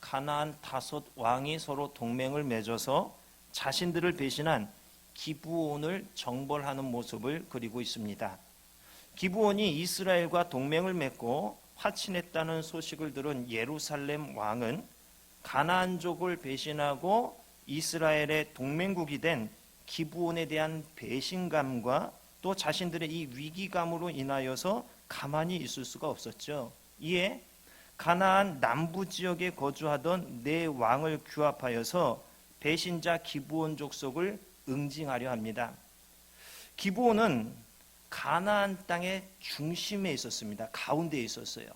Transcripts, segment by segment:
가나안 다섯 왕이 서로 동맹을 맺어서 자신들을 배신한 기브온을 정벌하는 모습을 그리고 있습니다. 기브온이 이스라엘과 동맹을 맺고 화친했다는 소식을 들은 예루살렘 왕은 가나안족을 배신하고 이스라엘의 동맹국이 된 기브온에 대한 배신감과 또 자신들의 이 위기감으로 인하여서 가만히 있을 수가 없었죠. 이에 가나안 남부 지역에 거주하던 네 왕을 규합하여서 배신자 기브온 족속을 응징하려 합니다. 기브온은 가나안 땅의 중심에 있었습니다. 가운데에 있었어요.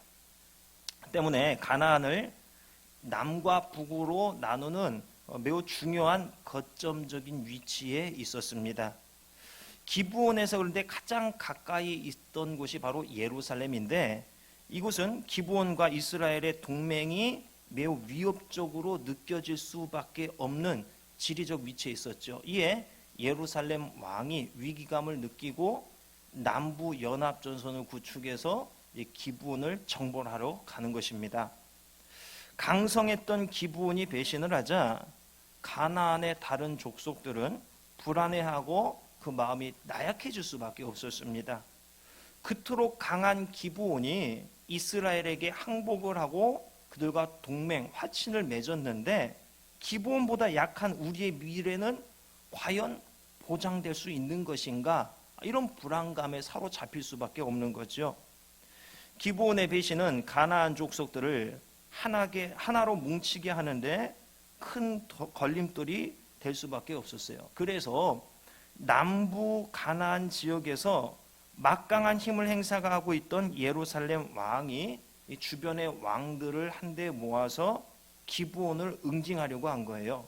때문에 가나안을 남과 북으로 나누는 매우 중요한 거점적인 위치에 있었습니다. 기브온에서 그런데 가장 가까이 있던 곳이 바로 예루살렘인데, 이곳은 기브온과 이스라엘의 동맹이 매우 위협적으로 느껴질 수밖에 없는 지리적 위치에 있었죠. 이에 예루살렘 왕이 위기감을 느끼고 남부 연합 전선을 구축해서 기브온을 정벌하러 가는 것입니다. 강성했던 기브온이 배신을 하자 가나안의 다른 족속들은 불안해하고 그 마음이 나약해질 수밖에 없었습니다. 그토록 강한 기브온이 이스라엘에게 항복을 하고 그들과 동맹, 화친을 맺었는데 기브온보다 약한 우리의 미래는 과연 보장될 수 있는 것인가? 이런 불안감에 사로잡힐 수밖에 없는 거죠. 기브온의 배신은 가나안 족속들을 하나로 뭉치게 하는데 큰 걸림돌이 될 수밖에 없었어요. 그래서 남부 가나안 지역에서 막강한 힘을 행사하고 있던 예루살렘 왕이 이 주변의 왕들을 한데 모아서 기브온을 응징하려고 한 거예요.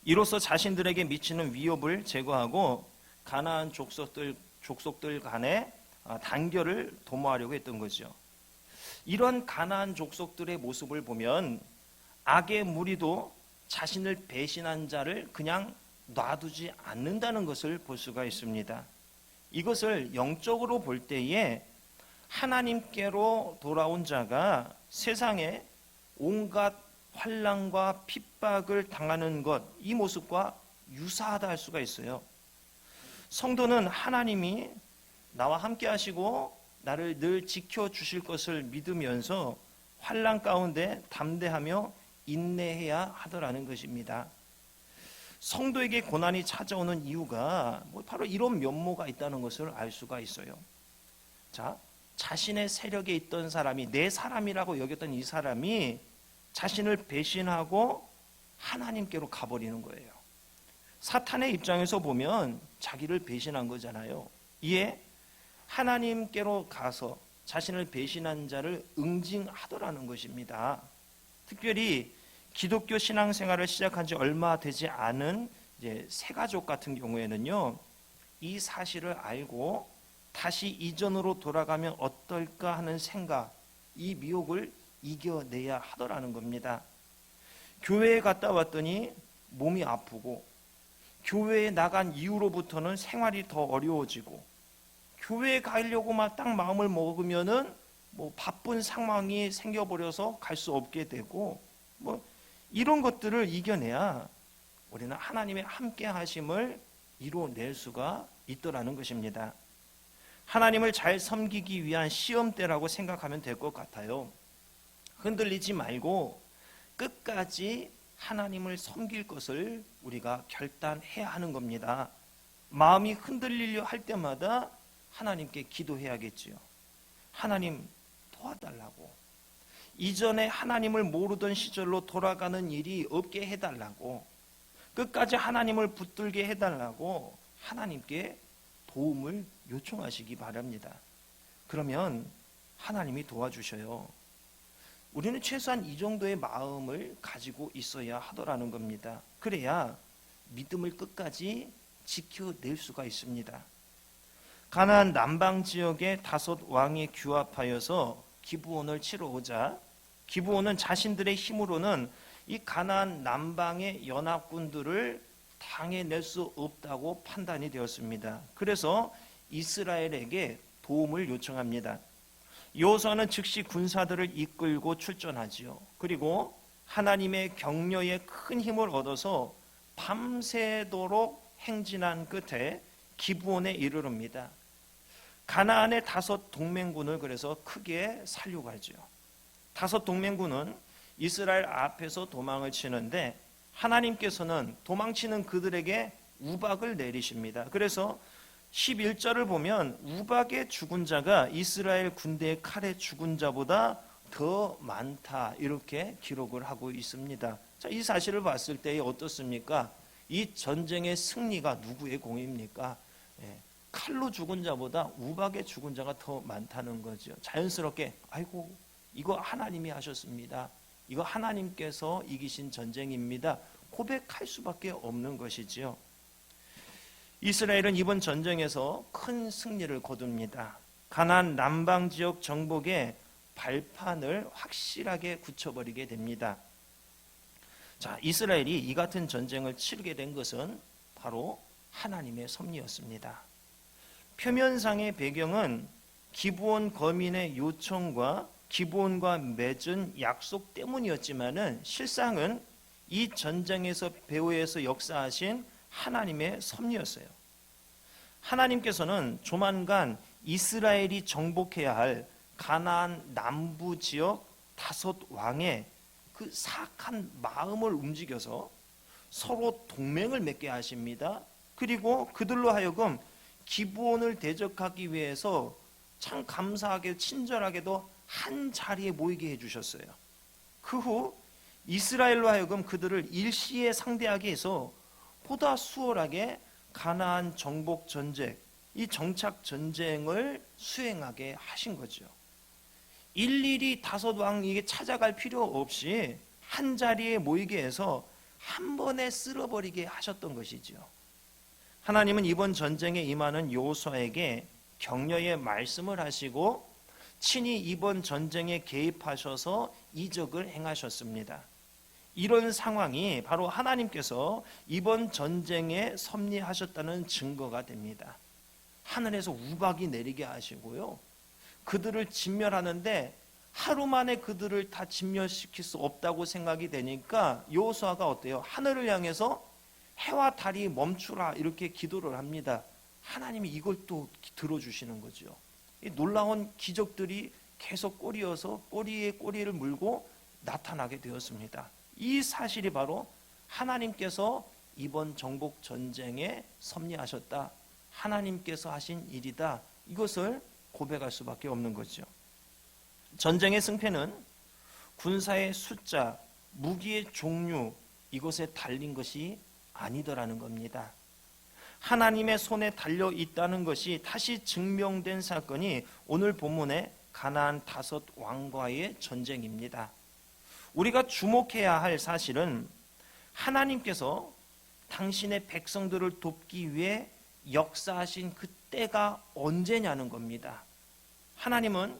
이로써 자신들에게 미치는 위협을 제거하고 가나안 족속들 간의 단결을 도모하려고 했던 거죠. 이런 가나안 족속들의 모습을 보면 악의 무리도 자신을 배신한 자를 그냥 놔두지 않는다는 것을 볼 수가 있습니다. 이것을 영적으로 볼 때에 하나님께로 돌아온 자가 세상에 온갖 환난과 핍박을 당하는 것, 이 모습과 유사하다 할 수가 있어요. 성도는 하나님이 나와 함께 하시고 나를 늘 지켜주실 것을 믿으면서 환난 가운데 담대하며 인내해야 하더라는 것입니다. 성도에게 고난이 찾아오는 이유가 바로 이런 면모가 있다는 것을 알 수가 있어요. 자, 자신의 세력에 있던 사람이 내 사람이라고 여겼던 이 사람이 자신을 배신하고 하나님께로 가버리는 거예요. 사탄의 입장에서 보면 자기를 배신한 거잖아요. 이에 하나님께로 가서 자신을 배신한 자를 응징하더라는 것입니다. 특별히 기독교 신앙생활을 시작한 지 얼마 되지 않은 새가족 같은 경우에는요, 이 사실을 알고 다시 이전으로 돌아가면 어떨까 하는 생각, 이 미혹을 이겨내야 하더라는 겁니다. 교회에 갔다 왔더니 몸이 아프고, 교회에 나간 이후로부터는 생활이 더 어려워지고, 교회에 가려고만 딱 마음을 먹으면은 바쁜 상황이 생겨버려서 갈 수 없게 되고, 이런 것들을 이겨내야 우리는 하나님의 함께 하심을 이뤄낼 수가 있더라는 것입니다. 하나님을 잘 섬기기 위한 시험대라고 생각하면 될 것 같아요. 흔들리지 말고 끝까지 하나님을 섬길 것을 우리가 결단해야 하는 겁니다. 마음이 흔들리려 할 때마다 하나님께 기도해야겠지요. 하나님 도와달라고, 이전에 하나님을 모르던 시절로 돌아가는 일이 없게 해달라고, 끝까지 하나님을 붙들게 해달라고 하나님께 도움을 요청하시기 바랍니다. 그러면 하나님이 도와주셔요. 우리는 최소한 이 정도의 마음을 가지고 있어야 하더라는 겁니다. 그래야 믿음을 끝까지 지켜낼 수가 있습니다. 가나안 남방 지역의 다섯 왕이 규합하여서 기브온을 치러 오자 기브온은 자신들의 힘으로는 이 가나안 남방의 연합군들을 당해낼 수 없다고 판단이 되었습니다. 그래서 이스라엘에게 도움을 요청합니다. 여호수아는 즉시 군사들을 이끌고 출전하지요. 그리고 하나님의 격려에 큰 힘을 얻어서 밤새도록 행진한 끝에 기브온에 이르릅니다. 가나안의 5 동맹군을 그래서 크게 살려가죠. 5 동맹군은 이스라엘 앞에서 도망을 치는데 하나님께서는 도망치는 그들에게 우박을 내리십니다. 그래서 11절을 보면 우박에 죽은 자가 이스라엘 군대의 칼에 죽은 자보다 더 많다, 이렇게 기록을 하고 있습니다. 자, 이 사실을 봤을 때 어떻습니까? 이 전쟁의 승리가 누구의 공입니까? 칼로 죽은 자보다 우박에 죽은 자가 더 많다는 거죠. 자연스럽게 아이고, 이거 하나님이 하셨습니다, 이거 하나님께서 이기신 전쟁입니다, 고백할 수밖에 없는 것이지요. 이스라엘은 이번 전쟁에서 큰 승리를 거둡니다. 가나안 남방 지역 정복에 발판을 확실하게 굳혀버리게 됩니다. 자, 이스라엘이 이 같은 전쟁을 치르게 된 것은 바로 하나님의 섭리였습니다. 표면상의 배경은 기브온 거민의 요청과 기브온과 맺은 약속 때문이었지만은 실상은 이 전쟁에서 배후에서 역사하신 하나님의 섭리였어요. 하나님께서는 조만간 이스라엘이 정복해야 할 가나안 남부 지역 5 왕의 그 사악한 마음을 움직여서 서로 동맹을 맺게 하십니다. 그리고 그들로 하여금 기브온을 대적하기 위해서 참 감사하게 친절하게도 한 자리에 모이게 해주셨어요. 그 후 이스라엘로 하여금 그들을 일시에 상대하게 해서 보다 수월하게 가나안 정복 전쟁, 이 정착 전쟁을 수행하게 하신 거죠. 일일이 5 왕에게 찾아갈 필요 없이 한 자리에 모이게 해서 한 번에 쓸어버리게 하셨던 것이죠. 하나님은 이번 전쟁에 임하는 여호수아에게 격려의 말씀을 하시고 친히 이번 전쟁에 개입하셔서 이적을 행하셨습니다. 이런 상황이 바로 하나님께서 이번 전쟁에 섭리하셨다는 증거가 됩니다. 하늘에서 우박이 내리게 하시고요, 그들을 진멸하는데 하루 만에 그들을 다 진멸시킬 수 없다고 생각이 되니까 여호수아가 어때요? 하늘을 향해서 해와 달이 멈추라, 이렇게 기도를 합니다. 하나님이 이걸 또 들어주시는 거죠. 이 놀라운 기적들이 계속 꼬리어서 꼬리에 꼬리를 물고 나타나게 되었습니다. 이 사실이 바로 하나님께서 이번 정복 전쟁에 섭리하셨다, 하나님께서 하신 일이다, 이것을 고백할 수밖에 없는 거죠. 전쟁의 승패는 군사의 숫자, 무기의 종류, 이것에 달린 것이 아니더라는 겁니다. 하나님의 손에 달려 있다는 것이 다시 증명된 사건이 오늘 본문의 가나안 5 왕과의 전쟁입니다. 우리가 주목해야 할 사실은 하나님께서 당신의 백성들을 돕기 위해 역사하신 그 때가 언제냐는 겁니다. 하나님은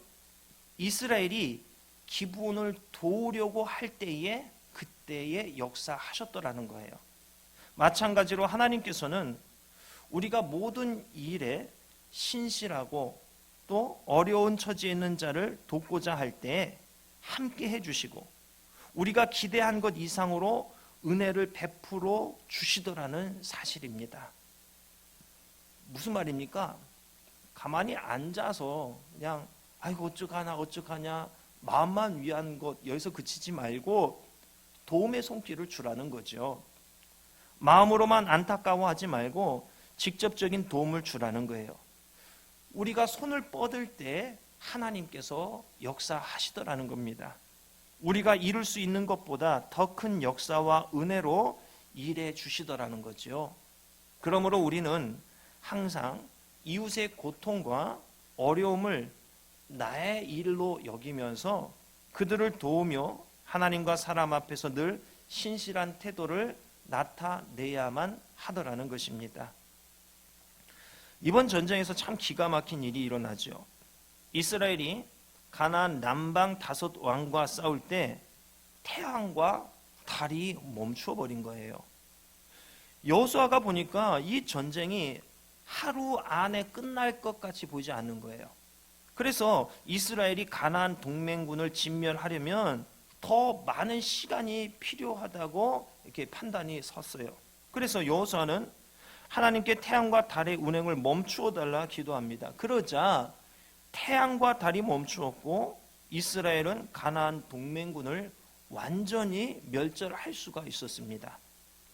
이스라엘이 기브온을 도우려고 할 때에 그때에 역사하셨더라는 거예요. 마찬가지로 하나님께서는 우리가 모든 일에 신실하고 또 어려운 처지에 있는 자를 돕고자 할 때 함께 해주시고 우리가 기대한 것 이상으로 은혜를 베풀어 주시더라는 사실입니다. 무슨 말입니까? 가만히 앉아서 그냥 아이고 어쩌가냐 마음만 위한 것 여기서 그치지 말고 도움의 손길을 주라는 거죠. 마음으로만 안타까워하지 말고 직접적인 도움을 주라는 거예요. 우리가 손을 뻗을 때 하나님께서 역사하시더라는 겁니다. 우리가 이룰 수 있는 것보다 더 큰 역사와 은혜로 일해 주시더라는 거죠. 그러므로 우리는 항상 이웃의 고통과 어려움을 나의 일로 여기면서 그들을 도우며 하나님과 사람 앞에서 늘 신실한 태도를 나타내야만 하더라는 것입니다. 이번 전쟁에서 참 기가 막힌 일이 일어나죠. 이스라엘이 가나안 남방 5 왕과 싸울 때 태양과 달이 멈춰 버린 거예요. 여호수아가 보니까 이 전쟁이 하루 안에 끝날 것 같이 보이지 않는 거예요. 그래서 이스라엘이 가나안 동맹군을 진멸하려면 더 많은 시간이 필요하다고 이렇게 판단이 섰어요. 그래서 여호수아는 하나님께 태양과 달의 운행을 멈추어 달라 기도합니다. 그러자 태양과 달이 멈추었고 이스라엘은 가나안 동맹군을 완전히 멸절할 수가 있었습니다.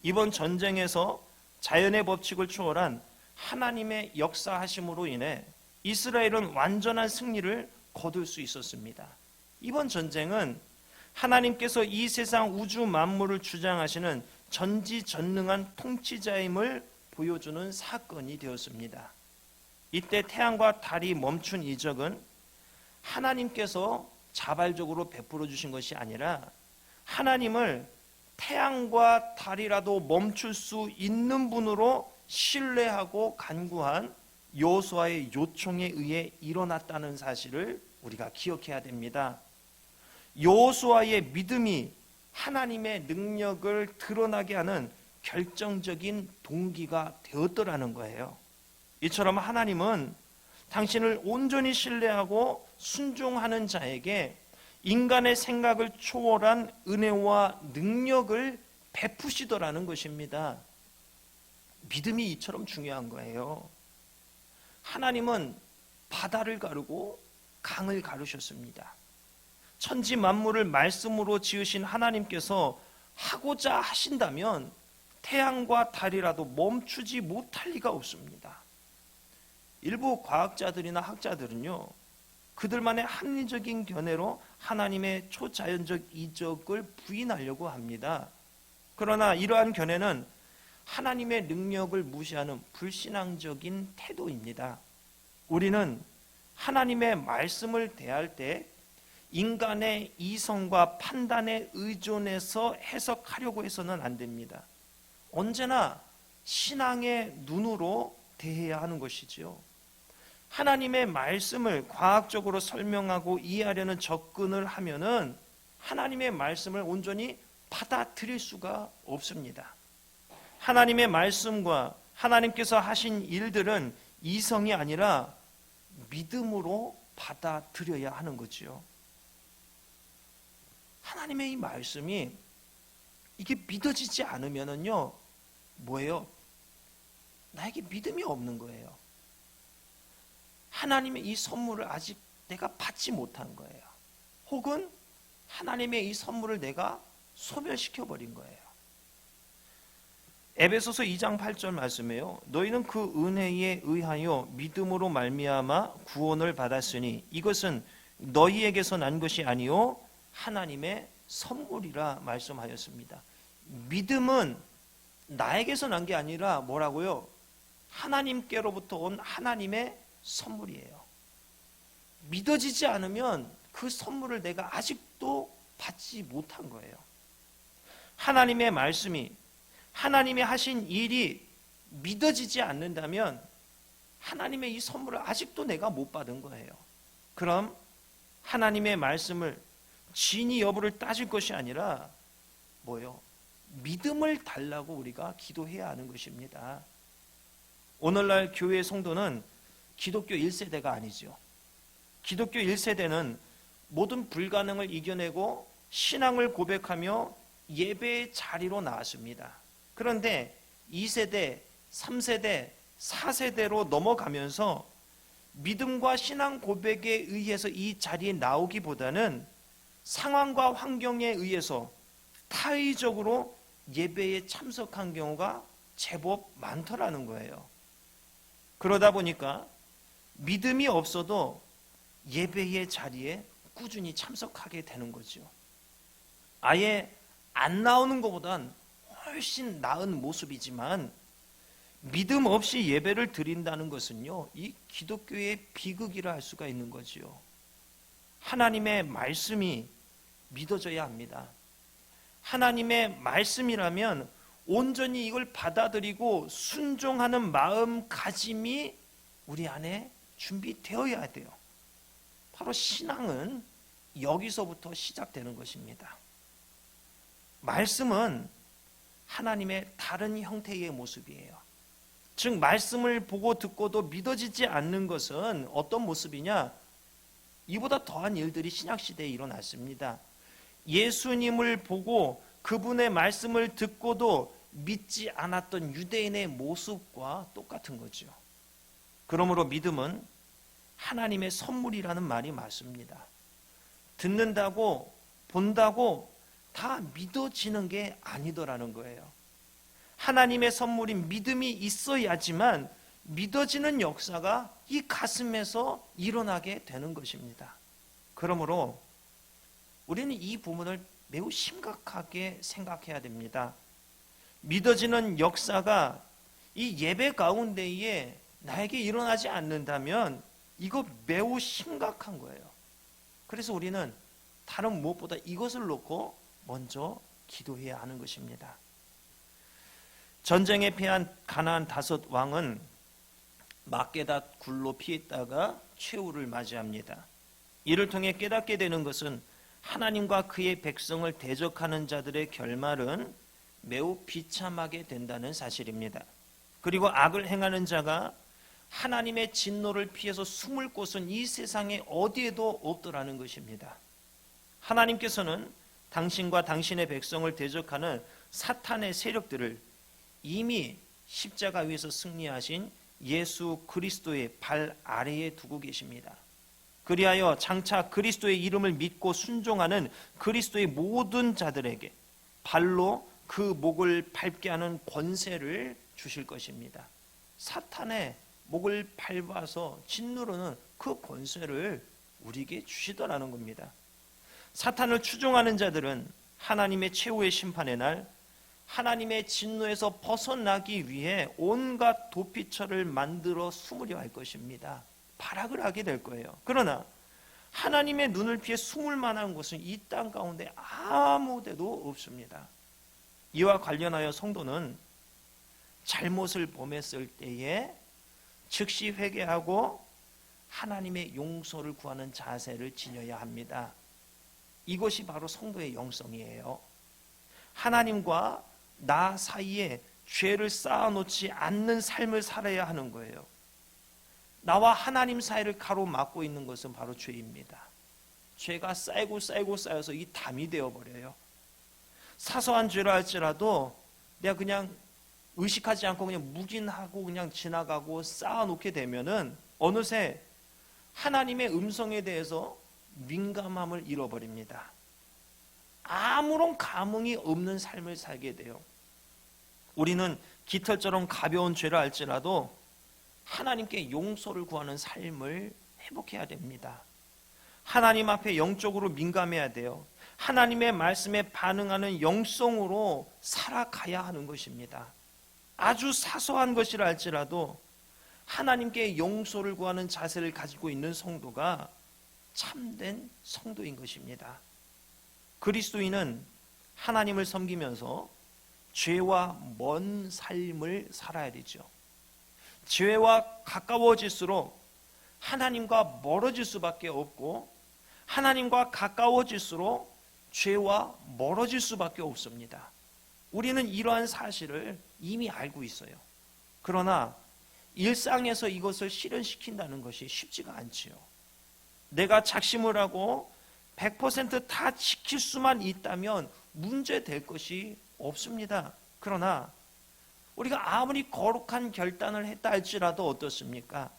이번 전쟁에서 자연의 법칙을 초월한 하나님의 역사하심으로 인해 이스라엘은 완전한 승리를 거둘 수 있었습니다. 이번 전쟁은 하나님께서 이 세상 우주 만물을 주장하시는 전지전능한 통치자임을 보여주는 사건이 되었습니다. 이때 태양과 달이 멈춘 이적은 하나님께서 자발적으로 베풀어 주신 것이 아니라 하나님을 태양과 달이라도 멈출 수 있는 분으로 신뢰하고 간구한 여호수아의 요청에 의해 일어났다는 사실을 우리가 기억해야 됩니다. 여호수아의 믿음이 하나님의 능력을 드러나게 하는 결정적인 동기가 되었더라는 거예요. 이처럼 하나님은 당신을 온전히 신뢰하고 순종하는 자에게 인간의 생각을 초월한 은혜와 능력을 베푸시더라는 것입니다. 믿음이 이처럼 중요한 거예요. 하나님은 바다를 가르고 강을 가르셨습니다. 천지 만물을 말씀으로 지으신 하나님께서 하고자 하신다면 태양과 달이라도 멈추지 못할 리가 없습니다. 일부 과학자들이나 학자들은요, 그들만의 합리적인 견해로 하나님의 초자연적 이적을 부인하려고 합니다. 그러나 이러한 견해는 하나님의 능력을 무시하는 불신앙적인 태도입니다. 우리는 하나님의 말씀을 대할 때 인간의 이성과 판단에 의존해서 해석하려고 해서는 안 됩니다. 언제나 신앙의 눈으로 대해야 하는 것이지요. 하나님의 말씀을 과학적으로 설명하고 이해하려는 접근을 하면은 하나님의 말씀을 온전히 받아들일 수가 없습니다. 하나님의 말씀과 하나님께서 하신 일들은 이성이 아니라 믿음으로 받아들여야 하는 거지요. 하나님의 이 말씀이 이게 믿어지지 않으면은요, 뭐예요? 나에게 믿음이 없는 거예요. 하나님의 이 선물을 아직 내가 받지 못한 거예요. 혹은 하나님의 이 선물을 내가 소멸시켜 버린 거예요. 에베소서 2장 8절 말씀에요. 너희는 그 은혜에 의하여 믿음으로 말미암아 구원을 받았으니 이것은 너희에게서 난 것이 아니요 하나님의 선물이라 말씀하였습니다. 믿음은 나에게서 난 게 아니라 뭐라고요? 하나님께로부터 온 하나님의 선물이에요. 믿어지지 않으면 그 선물을 내가 아직도 받지 못한 거예요. 하나님의 말씀이, 하나님이 하신 일이 믿어지지 않는다면 하나님의 이 선물을 아직도 내가 못 받은 거예요. 그럼 하나님의 말씀을 진위 여부를 따질 것이 아니라 뭐예요? 믿음을 달라고 우리가 기도해야 하는 것입니다. 오늘날 교회 성도는 기독교 1세대가 아니죠. 기독교 1세대는 모든 불가능을 이겨내고 신앙을 고백하며 예배의 자리로 나왔습니다. 그런데 2세대, 3세대, 4세대로 넘어가면서 믿음과 신앙 고백에 의해서 이 자리에 나오기보다는 상황과 환경에 의해서 타의적으로 예배에 참석한 경우가 제법 많더라는 거예요. 그러다 보니까 믿음이 없어도 예배의 자리에 꾸준히 참석하게 되는 거죠. 아예 안 나오는 것보단 훨씬 나은 모습이지만 믿음 없이 예배를 드린다는 것은요, 이 기독교의 비극이라 할 수가 있는 거지요. 하나님의 말씀이 믿어져야 합니다. 하나님의 말씀이라면 온전히 이걸 받아들이고 순종하는 마음가짐이 우리 안에 준비되어야 돼요. 바로 신앙은 여기서부터 시작되는 것입니다. 말씀은 하나님의 다른 형태의 모습이에요. 즉 말씀을 보고 듣고도 믿어지지 않는 것은 어떤 모습이냐? 이보다 더한 일들이 신약시대에 일어났습니다. 예수님을 보고 그분의 말씀을 듣고도 믿지 않았던 유대인의 모습과 똑같은 거죠. 그러므로 믿음은 하나님의 선물이라는 말이 맞습니다. 듣는다고 본다고 다 믿어지는 게 아니더라는 거예요. 하나님의 선물인 믿음이 있어야지만 믿어지는 역사가 이 가슴에서 일어나게 되는 것입니다. 그러므로 우리는 이 부분을 매우 심각하게 생각해야 됩니다. 믿어지는 역사가 이 예배 가운데에 나에게 일어나지 않는다면 이거 매우 심각한 거예요. 그래서 우리는 다른 무엇보다 이것을 놓고 먼저 기도해야 하는 것입니다. 전쟁에 패한 가나안 5 왕은 막게다 굴로 피했다가 최후를 맞이합니다. 이를 통해 깨닫게 되는 것은 하나님과 그의 백성을 대적하는 자들의 결말은 매우 비참하게 된다는 사실입니다. 그리고 악을 행하는 자가 하나님의 진노를 피해서 숨을 곳은 이 세상에 어디에도 없더라는 것입니다. 하나님께서는 당신과 당신의 백성을 대적하는 사탄의 세력들을 이미 십자가 위에서 승리하신 예수 그리스도의 발 아래에 두고 계십니다. 그리하여 장차 그리스도의 이름을 믿고 순종하는 그리스도의 모든 자들에게 발로 그 목을 밟게 하는 권세를 주실 것입니다. 사탄의 목을 밟아서 진노로는 그 권세를 우리에게 주시더라는 겁니다. 사탄을 추종하는 자들은 하나님의 최후의 심판의 날 하나님의 진노에서 벗어나기 위해 온갖 도피처를 만들어 숨으려 할 것입니다. 발악을 하게 될 거예요. 그러나 하나님의 눈을 피해 숨을 만한 곳은 이 땅 가운데 아무 데도 없습니다. 이와 관련하여 성도는 잘못을 범했을 때에 즉시 회개하고 하나님의 용서를 구하는 자세를 지녀야 합니다. 이것이 바로 성도의 영성이에요. 하나님과 나 사이에 죄를 쌓아놓지 않는 삶을 살아야 하는 거예요. 나와 하나님 사이를 가로막고 있는 것은 바로 죄입니다. 죄가 쌓여서 이 담이 되어버려요. 사소한 죄라 할지라도 내가 그냥 의식하지 않고 그냥 묵인하고 그냥 지나가고 쌓아놓게 되면은 어느새 하나님의 음성에 대해서 민감함을 잃어버립니다. 아무런 감흥이 없는 삶을 살게 돼요. 우리는 깃털처럼 가벼운 죄라 할지라도 하나님께 용서를 구하는 삶을 회복해야 됩니다. 하나님 앞에 영적으로 민감해야 돼요. 하나님의 말씀에 반응하는 영성으로 살아가야 하는 것입니다. 아주 사소한 것이라 할지라도 하나님께 용서를 구하는 자세를 가지고 있는 성도가 참된 성도인 것입니다. 그리스도인은 하나님을 섬기면서 죄와 먼 삶을 살아야 되죠. 죄와 가까워질수록 하나님과 멀어질 수밖에 없고 하나님과 가까워질수록 죄와 멀어질 수밖에 없습니다. 우리는 이러한 사실을 이미 알고 있어요. 그러나 일상에서 이것을 실현시킨다는 것이 쉽지가 않지요. 내가 작심을 하고 100% 다 지킬 수만 있다면 문제될 것이 없습니다. 그러나 우리가 아무리 거룩한 결단을 했다 할지라도 어떻습니까?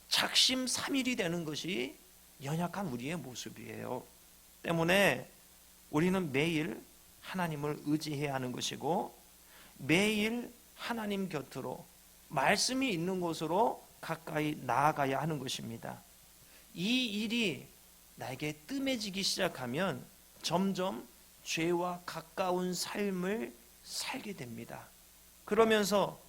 작심삼일이 되는 것이 연약한 우리의 모습이에요. 때문에 우리는 매일 하나님을 의지해야 하는 것이고 매일 하나님 곁으로 말씀이 있는 곳으로 가까이 나아가야 하는 것입니다. 이 일이 나에게 뜸해지기 시작하면 점점 죄와 가까운 삶을 살게 됩니다. 그러면서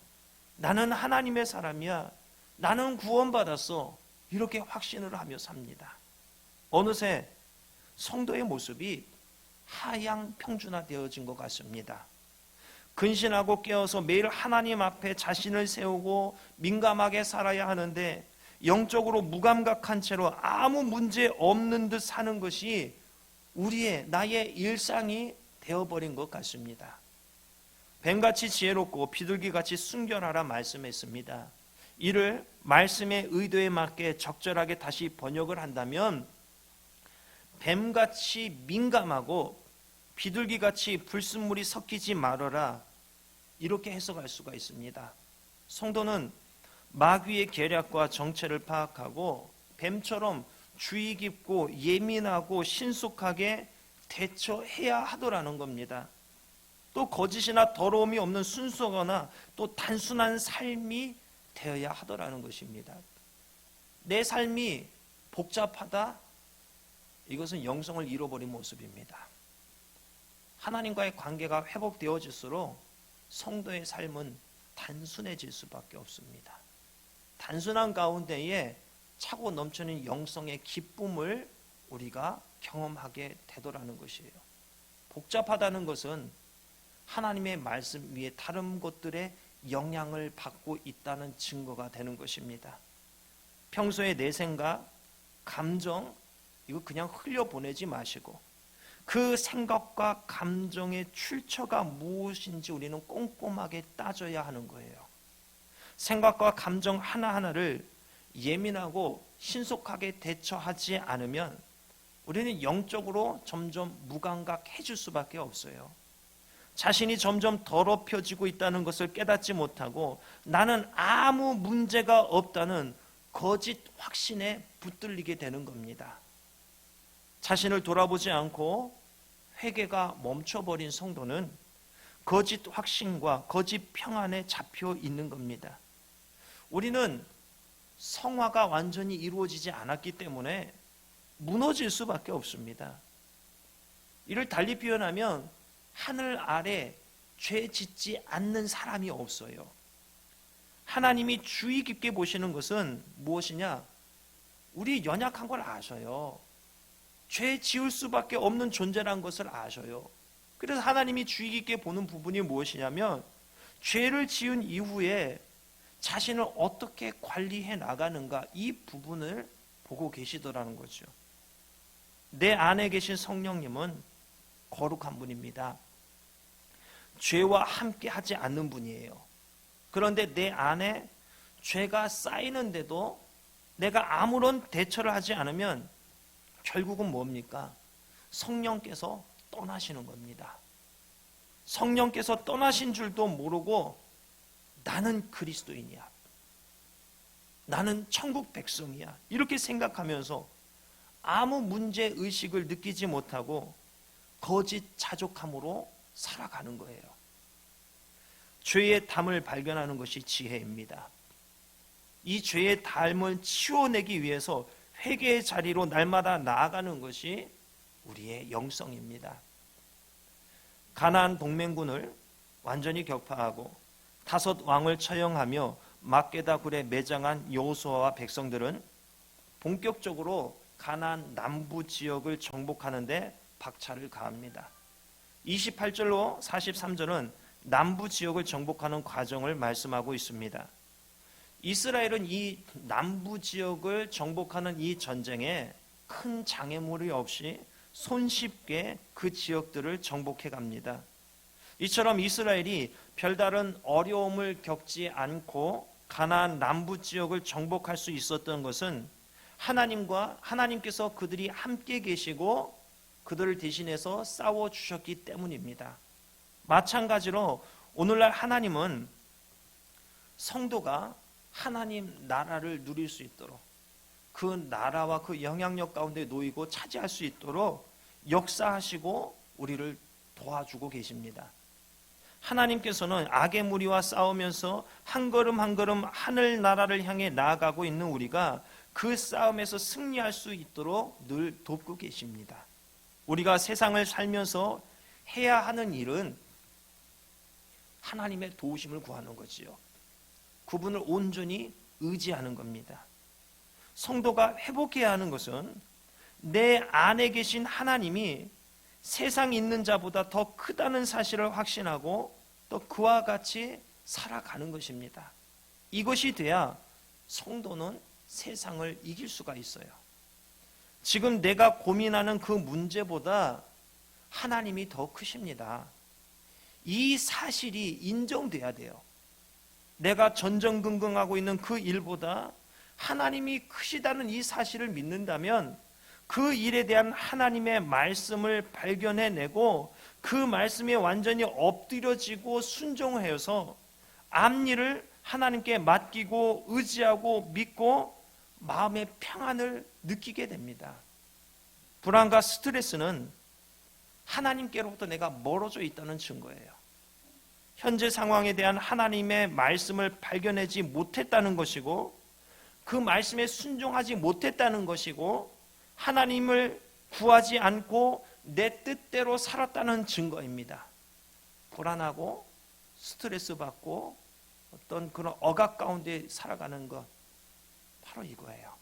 나는 하나님의 사람이야, 나는 구원받았어, 이렇게 확신을 하며 삽니다. 어느새 성도의 모습이 하향 평준화되어진 것 같습니다. 근신하고 깨어서 매일 하나님 앞에 자신을 세우고 민감하게 살아야 하는데 영적으로 무감각한 채로 아무 문제 없는 듯 사는 것이 나의 일상이 되어버린 것 같습니다. 뱀같이 지혜롭고 비둘기같이 순결하라 말씀했습니다. 이를 말씀의 의도에 맞게 적절하게 다시 번역을 한다면 뱀같이 민감하고 비둘기같이 불순물이 섞이지 말아라, 이렇게 해석할 수가 있습니다. 성도는 마귀의 계략과 정체를 파악하고 뱀처럼 주의 깊고 예민하고 신속하게 대처해야 하더라는 겁니다. 또 거짓이나 더러움이 없는 순수하거나 또 단순한 삶이 되어야 하더라는 것입니다. 내 삶이 복잡하다? 이것은 영성을 잃어버린 모습입니다. 하나님과의 관계가 회복되어질수록 성도의 삶은 단순해질 수밖에 없습니다. 단순한 가운데에 차고 넘치는 영성의 기쁨을 우리가 경험하게 되더라는 것이에요. 복잡하다는 것은 하나님의 말씀 위에 다른 것들의 영향을 받고 있다는 증거가 되는 것입니다. 평소에 내 생각, 감정, 이거 그냥 흘려보내지 마시고 그 생각과 감정의 출처가 무엇인지 우리는 꼼꼼하게 따져야 하는 거예요. 생각과 감정 하나하나를 예민하고 신속하게 대처하지 않으면 우리는 영적으로 점점 무감각해질 수밖에 없어요. 자신이 점점 더럽혀지고 있다는 것을 깨닫지 못하고 나는 아무 문제가 없다는 거짓 확신에 붙들리게 되는 겁니다. 자신을 돌아보지 않고 회개가 멈춰버린 성도는 거짓 확신과 거짓 평안에 잡혀 있는 겁니다. 우리는 성화가 완전히 이루어지지 않았기 때문에 무너질 수밖에 없습니다. 이를 달리 표현하면 하늘 아래 죄 짓지 않는 사람이 없어요. 하나님이 주의 깊게 보시는 것은 무엇이냐? 우리 연약한 걸 아셔요. 죄 지을 수밖에 없는 존재라는 것을 아셔요. 그래서 하나님이 주의 깊게 보는 부분이 무엇이냐면 죄를 지은 이후에 자신을 어떻게 관리해 나가는가, 이 부분을 보고 계시더라는 거죠. 내 안에 계신 성령님은 거룩한 분입니다. 죄와 함께 하지 않는 분이에요. 그런데 내 안에 죄가 쌓이는데도 내가 아무런 대처를 하지 않으면 결국은 뭡니까? 성령께서 떠나시는 겁니다. 성령께서 떠나신 줄도 모르고 나는 그리스도인이야, 나는 천국 백성이야, 이렇게 생각하면서 아무 문제의식을 느끼지 못하고 거짓 자족함으로 살아가는 거예요. 죄의 담을 발견하는 것이 지혜입니다. 이 죄의 담을 치워내기 위해서 회개의 자리로 날마다 나아가는 것이 우리의 영성입니다. 가나안 동맹군을 완전히 격파하고 다섯 왕을 처형하며 막게다 굴에 매장한 여호수아와 백성들은 본격적으로 가나안 남부 지역을 정복하는 데 박차를 가합니다. 28절로 43절은 남부 지역을 정복하는 과정을 말씀하고 있습니다. 이스라엘은 이 남부 지역을 정복하는 이 전쟁에 큰 장애물이 없이 손쉽게 그 지역들을 정복해 갑니다. 이처럼 이스라엘이 별다른 어려움을 겪지 않고 가나안 남부 지역을 정복할 수 있었던 것은 하나님께서 그들이 함께 계시고 그들을 대신해서 싸워주셨기 때문입니다. 마찬가지로 오늘날 하나님은 성도가 하나님 나라를 누릴 수 있도록, 그 나라와 그 영향력 가운데 놓이고 차지할 수 있도록 역사하시고 우리를 도와주고 계십니다. 하나님께서는 악의 무리와 싸우면서 한 걸음 한 걸음 하늘 나라를 향해 나아가고 있는 우리가 그 싸움에서 승리할 수 있도록 늘 돕고 계십니다. 우리가 세상을 살면서 해야 하는 일은 하나님의 도우심을 구하는 거지요. 그분을 온전히 의지하는 겁니다. 성도가 회복해야 하는 것은 내 안에 계신 하나님이 세상에 있는 자보다 더 크다는 사실을 확신하고 또 그와 같이 살아가는 것입니다. 이것이 돼야 성도는 세상을 이길 수가 있어요. 지금 내가 고민하는 그 문제보다 하나님이 더 크십니다. 이 사실이 인정돼야 돼요. 내가 전전긍긍하고 있는 그 일보다 하나님이 크시다는 이 사실을 믿는다면 그 일에 대한 하나님의 말씀을 발견해내고 그 말씀에 완전히 엎드려지고 순종해서 앞일을 하나님께 맡기고 의지하고 믿고 마음의 평안을 느끼게 됩니다. 불안과 스트레스는 하나님께로부터 내가 멀어져 있다는 증거예요. 현재 상황에 대한 하나님의 말씀을 발견하지 못했다는 것이고 그 말씀에 순종하지 못했다는 것이고 하나님을 구하지 않고 내 뜻대로 살았다는 증거입니다. 불안하고 스트레스 받고 어떤 그런 억압 가운데 살아가는 것, 바로 이거예요.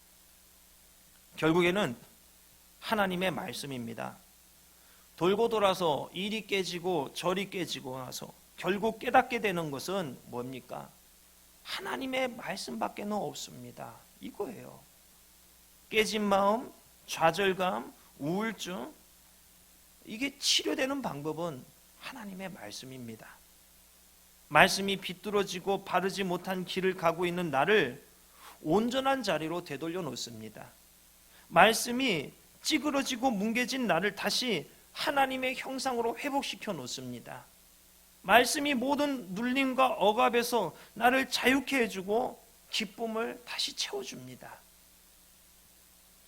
결국에는 하나님의 말씀입니다. 돌고 돌아서 이리 깨지고 저리 깨지고 나서 결국 깨닫게 되는 것은 뭡니까? 하나님의 말씀밖에는 없습니다. 이거예요. 깨진 마음, 좌절감, 우울증, 이게 치료되는 방법은 하나님의 말씀입니다. 말씀이 비뚤어지고 바르지 못한 길을 가고 있는 나를 온전한 자리로 되돌려 놓습니다. 말씀이 찌그러지고 뭉개진 나를 다시 하나님의 형상으로 회복시켜 놓습니다. 말씀이 모든 눌림과 억압에서 나를 자유케 해주고 기쁨을 다시 채워줍니다.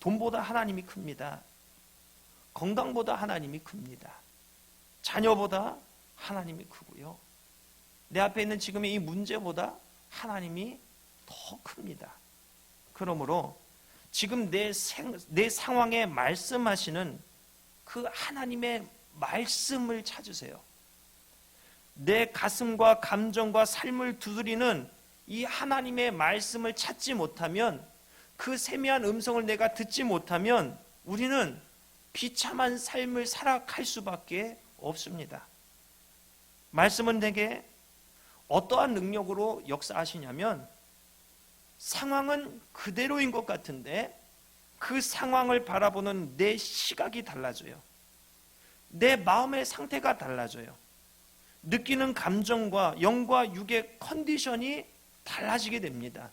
돈보다 하나님이 큽니다. 건강보다 하나님이 큽니다. 자녀보다 하나님이 크고요. 내 앞에 있는 지금의 이 문제보다 하나님이 더 큽니다. 그러므로 지금 내 상황에 말씀하시는 그 하나님의 말씀을 찾으세요. 내 가슴과 감정과 삶을 두드리는 이 하나님의 말씀을 찾지 못하면, 그 세미한 음성을 내가 듣지 못하면 우리는 비참한 삶을 살아갈 수밖에 없습니다. 말씀은 내게 어떠한 능력으로 역사하시냐면, 상황은 그대로인 것 같은데 그 상황을 바라보는 내 시각이 달라져요. 내 마음의 상태가 달라져요. 느끼는 감정과 영과 육의 컨디션이 달라지게 됩니다.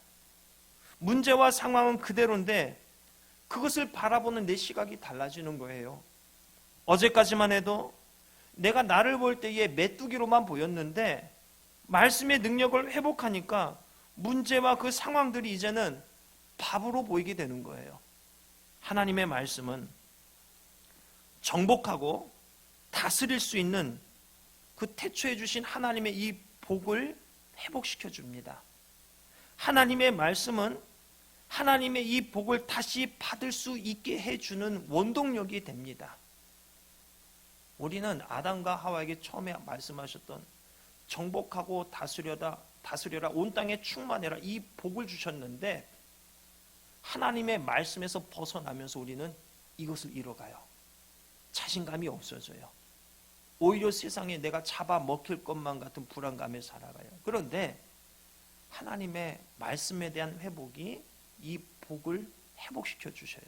문제와 상황은 그대로인데 그것을 바라보는 내 시각이 달라지는 거예요. 어제까지만 해도 내가 나를 볼 때에 메뚜기로만 보였는데 말씀의 능력을 회복하니까 문제와 그 상황들이 이제는 밥으로 보이게 되는 거예요. 하나님의 말씀은 정복하고 다스릴 수 있는 그 태초해 주신 하나님의 이 복을 회복시켜 줍니다. 하나님의 말씀은 하나님의 이 복을 다시 받을 수 있게 해주는 원동력이 됩니다. 우리는 아담과 하와에게 처음에 말씀하셨던 정복하고 다스려라, 온 땅에 충만해라, 이 복을 주셨는데 하나님의 말씀에서 벗어나면서 우리는 이것을 잃어가요. 자신감이 없어져요. 오히려 세상에 내가 잡아먹힐 것만 같은 불안감에 살아가요. 그런데 하나님의 말씀에 대한 회복이 이 복을 회복시켜 주셔요.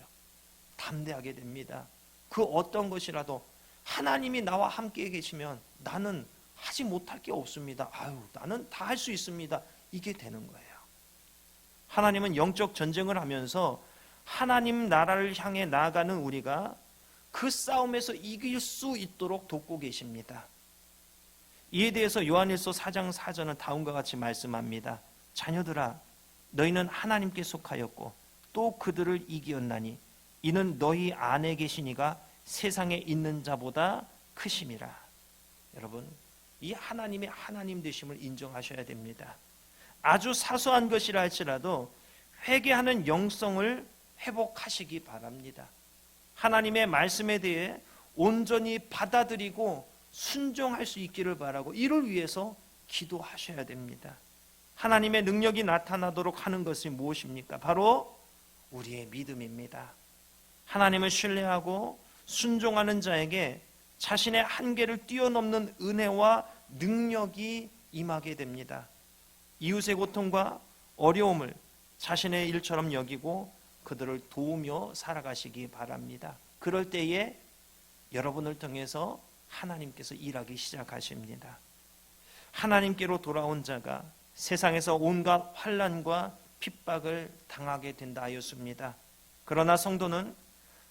담대하게 됩니다. 그 어떤 것이라도 하나님이 나와 함께 계시면 나는 하지 못할 게 없습니다. 나는 다 할 수 있습니다. 이게 되는 거예요. 하나님은 영적 전쟁을 하면서 하나님 나라를 향해 나아가는 우리가 그 싸움에서 이길 수 있도록 돕고 계십니다. 이에 대해서 요한일서 4장 4절은 다음과 같이 말씀합니다. 자녀들아, 너희는 하나님께 속하였고 또 그들을 이기었나니 이는 너희 안에 계시니가 세상에 있는 자보다 크심이라. 여러분, 이 하나님의 하나님 되심을 인정하셔야 됩니다. 아주 사소한 것이라 할지라도 회개하는 영성을 회복하시기 바랍니다. 하나님의 말씀에 대해 온전히 받아들이고 순종할 수 있기를 바라고 이를 위해서 기도하셔야 됩니다. 하나님의 능력이 나타나도록 하는 것이 무엇입니까? 바로 우리의 믿음입니다. 하나님을 신뢰하고 순종하는 자에게 자신의 한계를 뛰어넘는 은혜와 능력이 임하게 됩니다. 이웃의 고통과 어려움을 자신의 일처럼 여기고 그들을 도우며 살아가시기 바랍니다. 그럴 때에 여러분을 통해서 하나님께서 일하기 시작하십니다. 하나님께로 돌아온 자가 세상에서 온갖 환난과 핍박을 당하게 된다 하였습니다. 그러나 성도는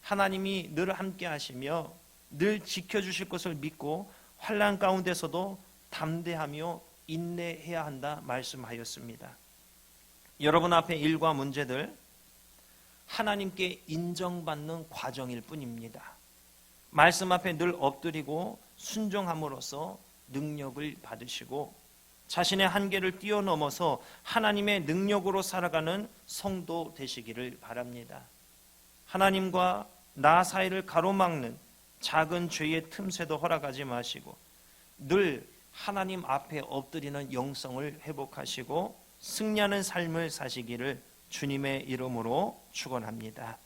하나님이 늘 함께 하시며 늘 지켜주실 것을 믿고 환난 가운데서도 담대하며 인내해야 한다 말씀하였습니다. 여러분 앞에 일과 문제들 하나님께 인정받는 과정일 뿐입니다. 말씀 앞에 늘 엎드리고 순종함으로써 능력을 받으시고 자신의 한계를 뛰어넘어서 하나님의 능력으로 살아가는 성도 되시기를 바랍니다. 하나님과 나 사이를 가로막는 작은 죄의 틈새도 허락하지 마시고 늘 하나님 앞에 엎드리는 영성을 회복하시고 승리하는 삶을 사시기를 주님의 이름으로 축원합니다.